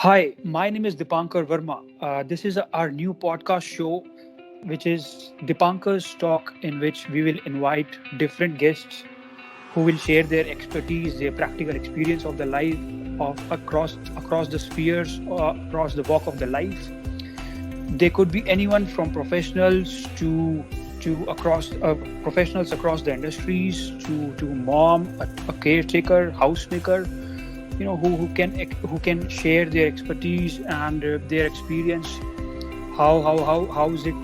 Hi, my name is Dipankar Verma. This is our new podcast show, which is Dipankar's Talk, in which we will invite different guests who will share their expertise, their practical experience of the life of across the spheres, across the walk of the life. They could be anyone from professionals to across professionals across the industries to mom, a caretaker, housemaker, who can share their expertise and their experience. How is it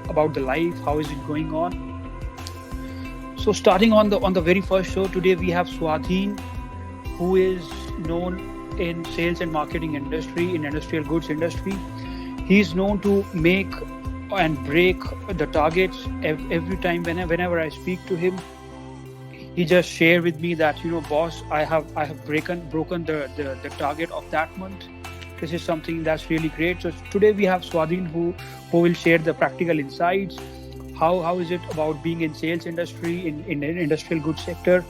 about the life? How is it going on? So starting on the very first show today, we have Swadhin, who is known in sales and marketing industry, in industrial goods industry. He's known to make and break the targets every time. Whenever I speak to him, he just shared with me that, boss, I have broken the target of that month. This is something that's really great. So today we have Swadhin, who will share the practical insights. How is it about being in sales industry, in an industrial goods sector?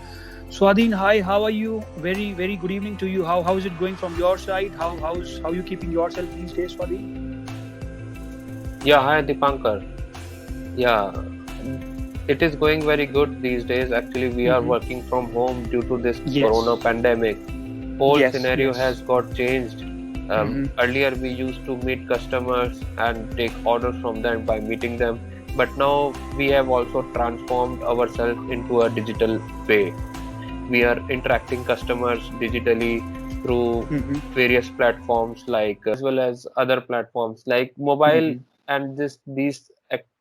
Swadhin, hi, how are you? Very good evening to you. How is it going from your side? How you keeping yourself these days, Swadhin? Yeah, hi Dipankar. Yeah, it is going very good these days. Actually, we are Mm-hmm. working from home due to this corona Yes. pandemic. Whole Yes. scenario has Yes. got changed. Mm-hmm. Earlier, we used to meet customers and take orders from them by meeting them, but now we have also transformed ourselves into a digital way. We are interacting customers digitally through Mm-hmm. various platforms like as well as other platforms like mobile, Mm-hmm. and these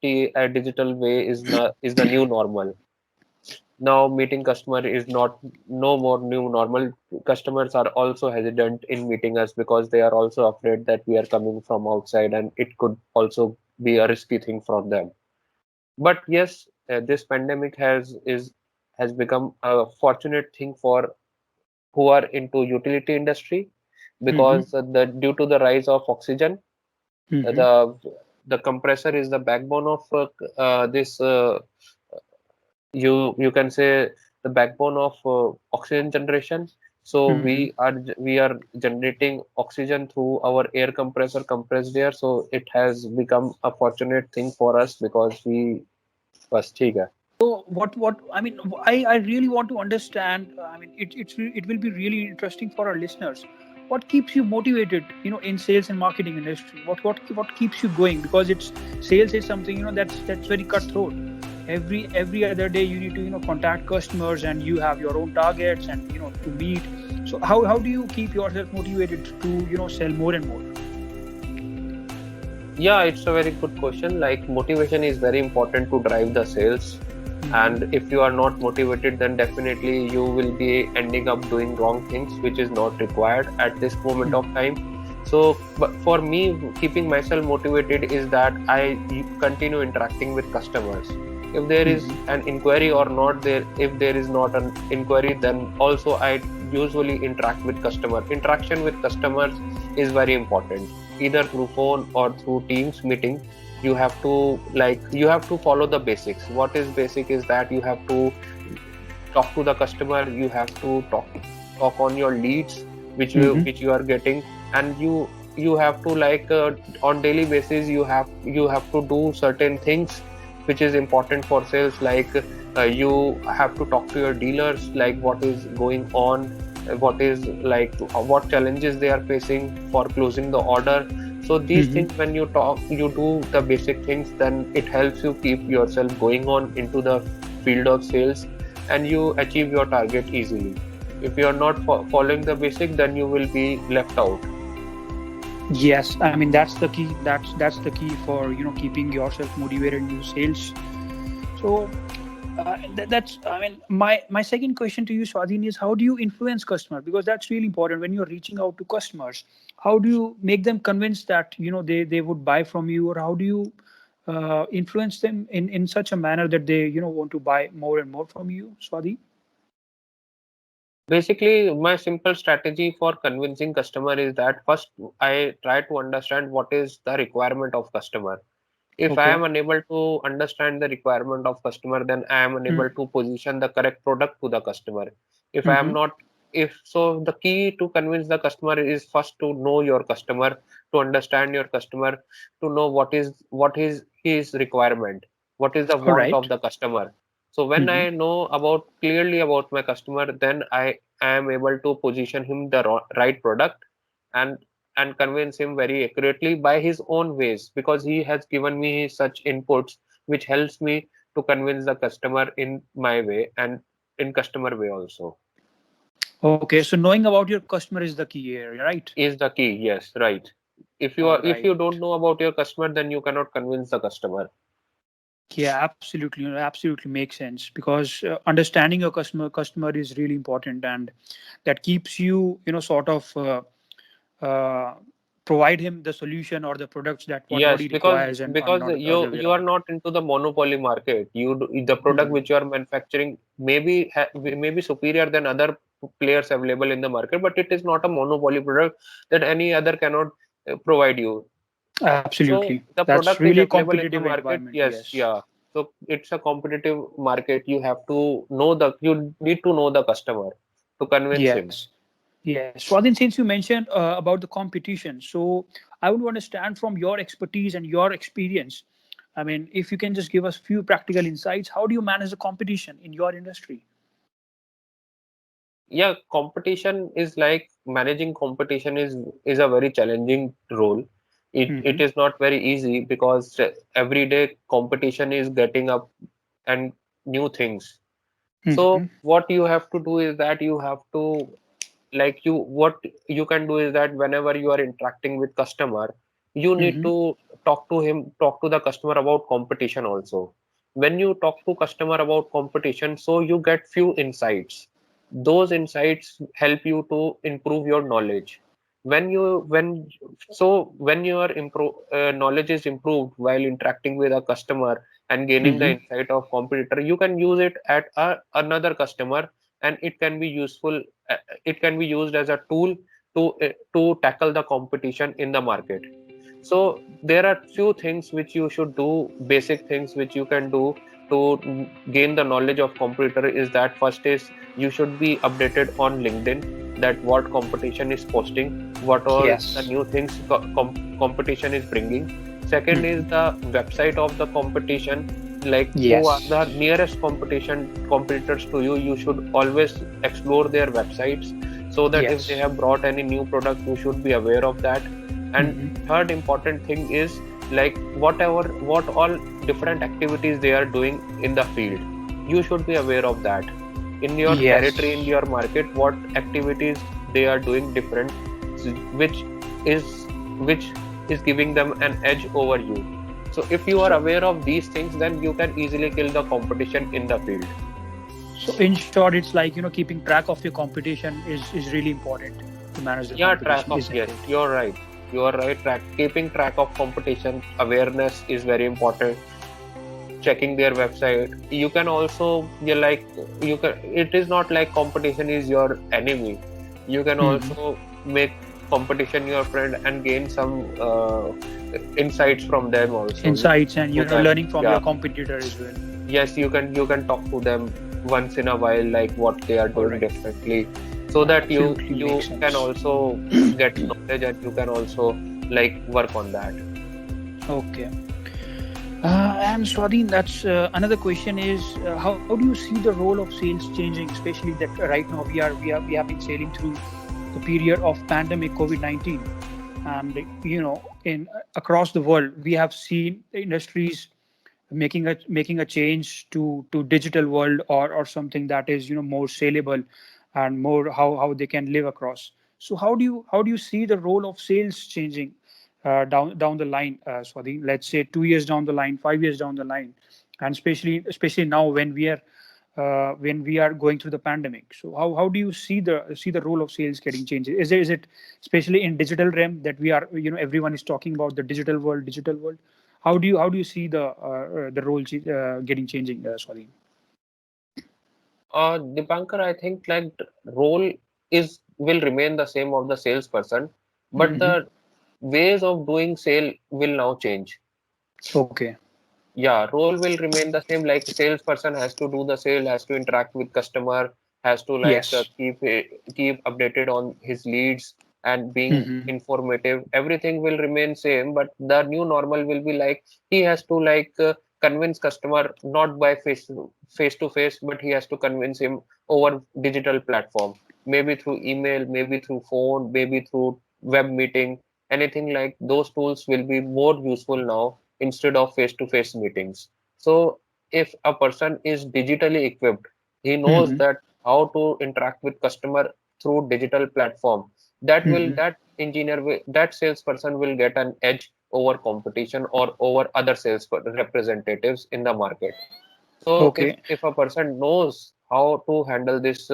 digital way is the new normal. Now meeting customer is not no more new normal. Customers are also hesitant in meeting us because they are also afraid that we are coming from outside and it could also be a risky thing for them. But yes, this pandemic has become a fortunate thing for who are into utility industry, Mm-hmm. because the due to the rise of oxygen, uh, Mm-hmm. the the compressor is the backbone of this you can say the backbone of oxygen generation. So Mm-hmm. we are generating oxygen through our air compressor, compressed air. So it has become a fortunate thing for us because we was ठीक है. So what I mean, I really want to understand. I mean, it will be really interesting for our listeners. What keeps you motivated, in sales and marketing industry? What keeps you going? Because it's sales is something, that's very cutthroat. Every other day you need to, contact customers, and you have your own targets and, to meet. So how do you keep yourself motivated to, sell more and more? Yeah, it's a very good question. Like motivation is very important to drive the sales. And Mm-hmm. if you are not motivated, then definitely you will be ending up doing wrong things, which is not required at this moment of time. So, but for me, keeping myself motivated is that I continue interacting with customers. If there is Mm-hmm. an inquiry or not there, if there is not an inquiry, then also I usually interact with customer. Interaction with customers is very important, either through phone or through Teams meeting. You have to follow the basics. What is basic is that you have to talk to the customer, you have to talk on your leads Mm-hmm. which you are getting, and you have to on daily basis you have to do certain things which is important for sales, like you have to talk to your dealers, like what is going on, what is like what challenges they are facing for closing the order. So these Mm-hmm. things, when you do the basic things, then it helps you keep yourself going on into the field of sales, and you achieve your target easily. If you are not following the basic, then you will be left out. Yes, I mean that's the key. That's the key for, keeping yourself motivated in sales. So that's, I mean, my second question to you, Swadhin, is how do you influence customer? Because that's really important when you're reaching out to customers. How do you make them convinced that, they would buy from you, or how do you influence them in such a manner that they, want to buy more and more from you, Swadhin? Basically, my simple strategy for convincing customer is that first I try to understand what is the requirement of customer. If I Okay. am unable to understand the requirement of customer, then I am unable to position the correct product to the customer. If I am Mm-hmm. not if so, the key to convince the customer is first to know your customer, to understand your customer, to know what is his requirement, what is the All want right. of the customer. So when Mm-hmm. I know about clearly about my customer, then I am able to position him the right product, and convince him very accurately by his own ways, because he has given me such inputs which helps me to convince the customer in my way and in customer way also. Okay, so knowing about your customer is the key area, right? Is the key. Yes, right. All If right. you don't know about your customer, then you cannot convince the customer. Yeah, absolutely. Absolutely makes sense because understanding your customer is really important, and that keeps you, sort of uh, provide him the solution or the products that what Yes, he requires and are because not aware you of are it. not into the monopoly market. The product Mhm. which you are manufacturing may be superior than other players available in the market, but it is not a monopoly product that any other cannot provide you. So Absolutely. the That's product is really available in the competitive market. environment. Yes, Yes. yeah. So it's a competitive market. You need to know the customer to convince him. Yes. Yes. Swadhin, since you mentioned about the competition, so I would understand from your expertise and your experience. I mean, if you can just give us few practical insights, how do you manage the competition in your industry? Yeah, competition is like managing competition is a very challenging role. It Mm-hmm. is not very easy because every day competition is getting up and new things. Mm-hmm. So what you have to do is that you have to like you what you can do is that whenever you are interacting with customer, you need Mm-hmm. to talk to the customer about competition also. When you talk to customer about competition, so you get few insights. Those insights help you to improve your knowledge. When your knowledge is improved while interacting with a customer and gaining the Mm-hmm. insight of competitor, you can use it at another customer, and it can be used as a tool to tackle the competition in the market. So there are few things which you should do, basic things which you can do to gain the knowledge of competitor. Is that first is you should be updated on LinkedIn, that what competition is posting, what all the Yes. new things competition is bringing. Second is Mm-hmm. the website of the competition, like who are Yes. the nearest competitors to you. You should always explore their websites, so that if they Yes. have brought any new product, you should be aware of that. And Mm-hmm. third important thing is like what all different activities they are doing in the field, you should be aware of that. In your territory, in Yes. your market, what activities they are doing different, which which is giving them an edge over you. So if you are So, aware of these things, then you can easily kill the competition in the field. so in short, it's like keeping track of your competition is really important to manage the Yeah, track competition, of, isn't yes, it? you're right. You are right. Keeping track of competition awareness is very important. Checking their website, you can also, you like, you can, it is not like competition is your enemy. You can Mm-hmm. also make competition your friend and gain some insights from them also. You can Insights talk and to them. learning from your Yeah, competitor as well. yes, you can talk to them once in a while, like what they are All doing right. differently, so that Absolutely makes you can sense. also get knowledge, and you can also like work on that. Okay. And Swadhin, that's another question is how do you see the role of sales changing, especially that right now we have been sailing through the period of pandemic COVID-19, and in across the world we have seen the industries making a change to digital world or something that is more saleable and more how they can live across. So how do you see the role of sales changing down the line, Swadhi? Let's say 2 years down the line, 5 years down the line, and especially now when we are going through the pandemic. So how do you see the role of sales getting changed? Is it especially in digital realm that we are everyone is talking about the digital world? How do you see the role getting changing, Swadhi? Dipankar, I think like role is will remain the same of the salesperson, but Hmm. the ways of doing sale will now change. Okay. Yeah, role will remain the same. Like salesperson has to do the sale, has to interact with customer, has to Yes. keep updated on his leads and being Mm-hmm. informative. Everything will remain same, but the new normal will be like he has to convince customer not by face to face, but he has to convince him over digital platform, maybe through email, maybe through phone, maybe through web meeting. Anything like those tools will be more useful now instead of face to face meetings. So if a person is digitally equipped, he knows Mm-hmm. that how to interact with customer through digital platform. Mm-hmm. That salesperson will get an edge over competition or over other representatives in the market. So Okay. if a person knows how to handle this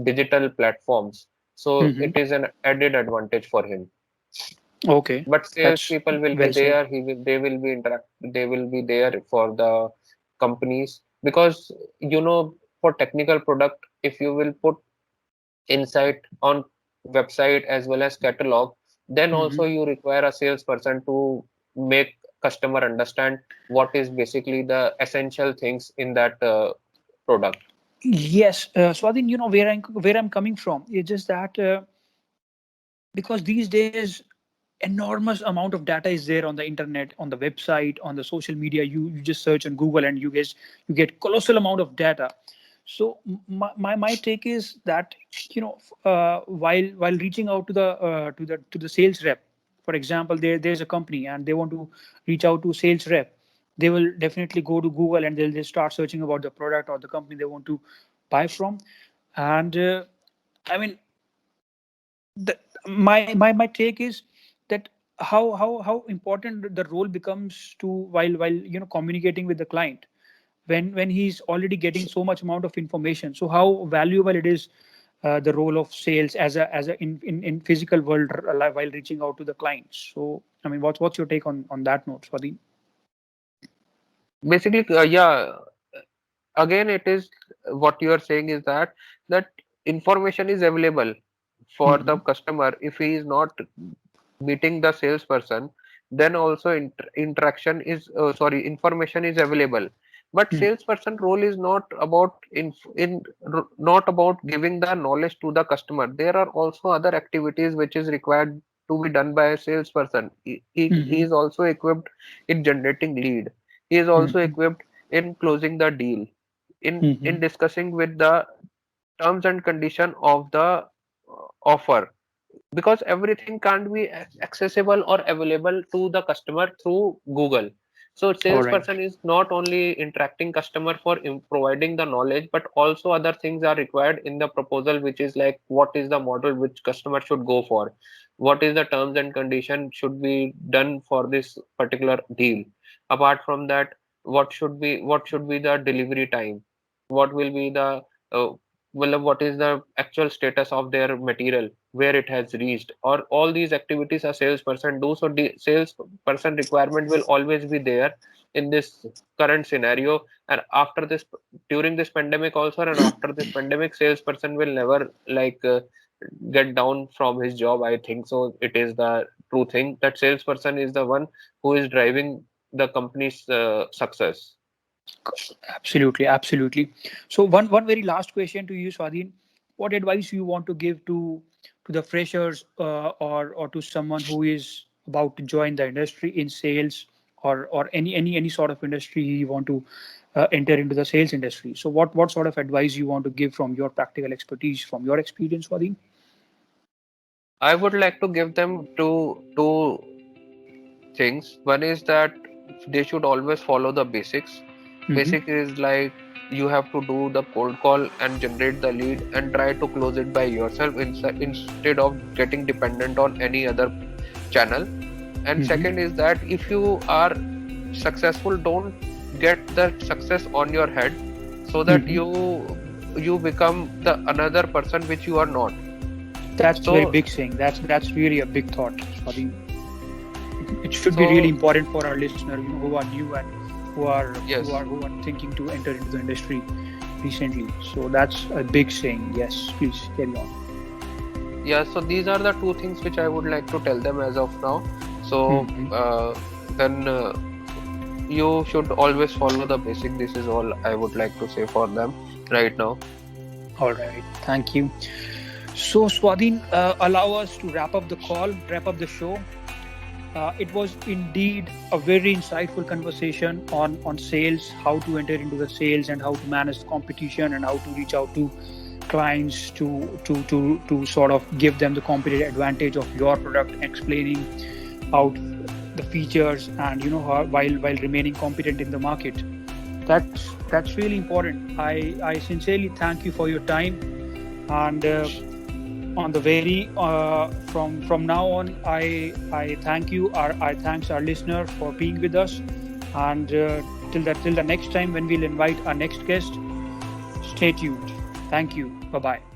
digital platforms, so Mm-hmm. it is an added advantage for him. Okay. But sales That's people will be well said. there. They will be there for the companies, because for technical product, if you will put insight on website as well as catalog, then Mm-hmm. also you require a salesperson to make customer understand what is basically the essential things in that product. Yes. So I think where I'm coming from. It's just that because these days enormous amount of data is there on the internet, on the website, on the social media. You just search on Google and you get colossal amount of data. So my take is that while reaching out to the sales rep, for example, there's a company and they want to reach out to sales rep, they will definitely go to Google and they'll just start searching about the product or the company they want to buy from. And I mean, my take is that how important the role becomes to while communicating with the client when he's already getting so much amount of information. So how valuable it is, the role of sales as a in physical world, while reaching out to the clients. So I mean, what's your take on that note, Swadhi? Basically, yeah, again it is what you are saying is that information is available for the Mm-hmm. customer. If he is not meeting the salesperson, then also interaction is sorry information is available. But salesperson role is not about not about giving the knowledge to the customer. There are also other activities which is required to be done by a salesperson. He Mm-hmm. is also equipped in generating lead. He is also Mm-hmm. equipped in closing the deal, in Mm-hmm. discussing with the terms and condition of the offer, because everything can't be accessible or available to the customer through Google. So All right. salesperson is not only interacting customer for providing the knowledge, but also other things are required in the proposal, which is like what is the model which customer should go for, what is the terms and condition should be done for this particular deal. Apart from that, what should be the delivery time, what will be the uh, what is the actual status of their material, where it has reached, or all these activities a salesperson do. So the salesperson requirement will always be there in this current scenario, and after this, during this pandemic also, and after this pandemic, salesperson will never get down from his job. I think so. It is the true thing that salesperson is the one who is driving the company's success. Absolutely, absolutely. So one very last question to you, Swadhin. What advice you want to give to the freshers, or to someone who is about to join the industry in sales, or any sort of industry you want to enter into the sales industry. So what sort of advice you want to give from your practical expertise, from your experience, Swadhin? I would like to give them two things. One is that they should always follow the basics. Mm-hmm. Basic is like you have to do the cold call and generate the lead and try to close it by yourself instead of getting dependent on any other channel. And Mm-hmm. second is that if you are successful, don't get the success on your head, so that Mm-hmm. you become the another person which you are not. That's very So big saying. That's really a big thought, Swadhin. It should be really so important for our listener, who are new and who are who yes. are who are thinking to enter into the industry recently. So that's a big saying. Yes, please carry on. Yeah, so these are the two things which I would like to tell them as of now. So Hmm. then you should always follow the basic. This is all I would like to say for them right now. All right. Thank you. So, Swadhin, allow us to wrap up the call, wrap up the show. It was indeed a very insightful conversation on sales, how to enter into the sales, and how to manage the competition, and how to reach out to clients to sort of give them the competitive advantage of your product, explaining out the features, and while remaining competent in the market. That's really important. I sincerely thank you for your time, and on the very from now on, I thank you. I thanks our listener for being with us, and till the next time when we'll invite our next guest. Stay tuned. Thank you. Bye bye.